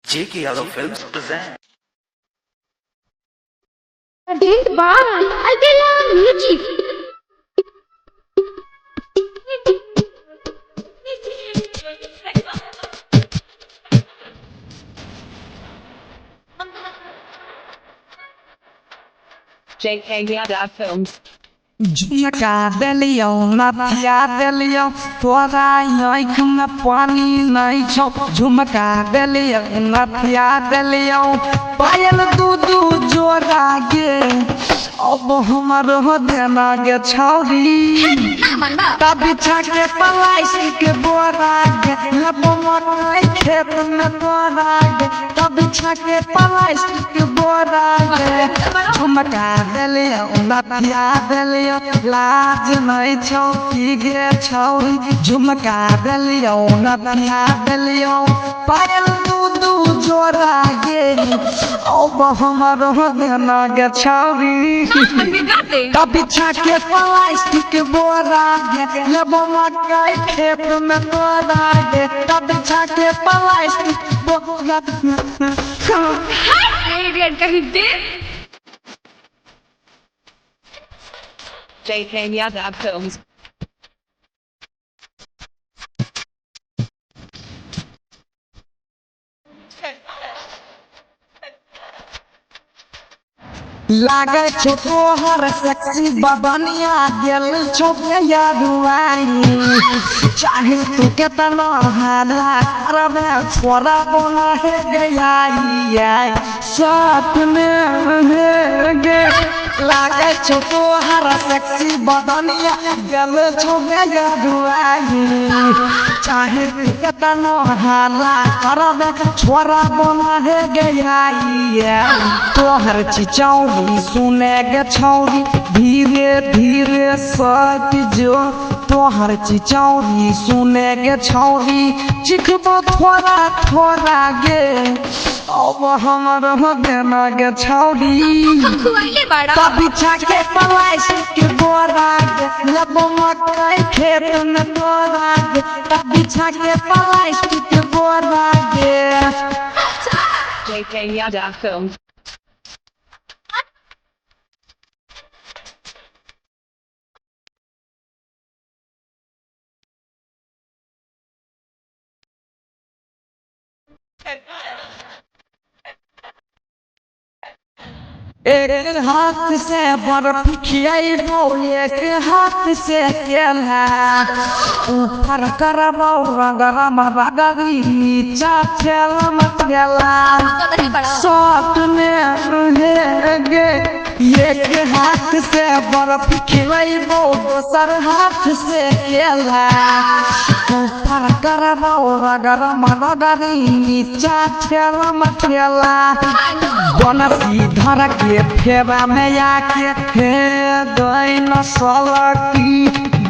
J.K. Yadav Films present. Produced by Adela Music. J.K. Yadav Films. झुमका देलियौ नथिया देलियौ तोरा आँखिमे पानी नहीं छौ झुमका देलियौ नथिया देलियौ पायल दू दू जोड़ा गे अब हमर हो देना गे छौरी तब बिछा के प्लास्टिक के बोरा गे मकई खेत में तोरा गे तब बिछा के प्लास्टिक के बोरा गे झुमका देलियौ नथिया देलियौ लाज नहीं छौ की गे छौरी झुमका देलियौ नथिया देलियौ पायल दू दू जोड़ा गे अब हमर हो देना गे छौरी तब बिछा के प्लास्टिक के बोरा गे लेबो मकई खेत में तोरा गे तब बिछा के प्लास्टिक बोरा J.K. Yadav Films. लागे छो तोहर सेक्सी बदनिया गेल छो यारुआई चाहे तू केतना हाना करबे छोरा बोला है गई साथ में है गे लागे छो तोहर सेक्सी बदनिया गेल छो यारुआई चाहे तू केतना हाना करबे छोरा बोला है गई तोहर चिचौरी सुने गे छौरी धीरे धीरे सट जो तोहर चिचौरी सुने गे छौरी चिखबो थोड़ा थोड़ा गे अब हमर हो देना गे छौरी तब बिछा के प्लास्टिक के बोरा गे लेबो मकई खेत में तोरा गे तब बिछा के प्लास्टिक के बोरा गे J.K. Yadav Films. एक हाथ से बर्फ खियाइबो एक हाथ से केला ऊपर करबो गरम रगड़ी नीचा ठेलम ठेला साथ में गे एक हाथ से बर्फ खियाइबो दोसर हाथ से केला ऊपर करबो गरम रगड़ी नीचा ठेलम ठेला बनसी धर के फेरा में आके हे दैन सलकी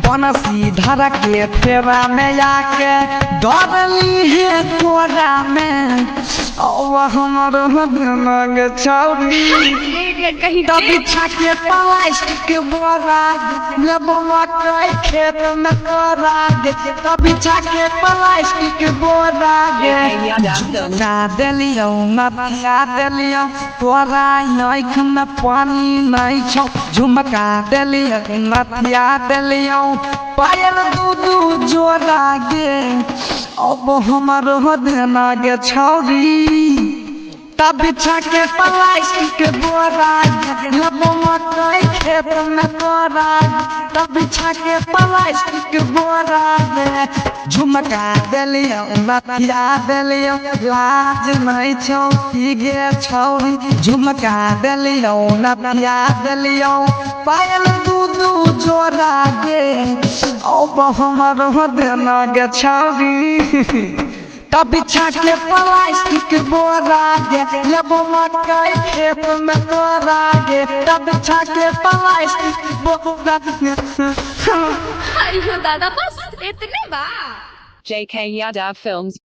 बनसी धर के फेरा में आके डरली है कोरा में अब हमर नग छौरी तब बिछा के प्लास्टिक के बोरा लेबो मकई खेत में तोरा गे तब बिछा के प्लास्टिक के बोरा गे झुमका देलियौ नथिया देलियौ तोरा आँख में पानी नहीं छौ झुमका देलियौ नथिया देलियौ पायल दू दू जोड़ा गे अब हमर हो देना गे छौरी तब बिछा के प्लास्टिक के बोरा गे लेबो मकई खेत में तोरा तब बिछा के प्लास्टिक के बोरा गे झुमका देलियौ नथिया देलियौ लाज नहीं छौ की गे छौरी झुमका देलियौ नथिया देलियौ पायल दू दू जोड़ा गे अब हमर हो देना गे छौरी तब बिछा के प्लास्टिक के बोरा गे लेबो मकई खेत में तोरा गे तब बिछा के प्लास्टिक के बोरा अरे दादा बस इतने बा J.K. Yadav Films.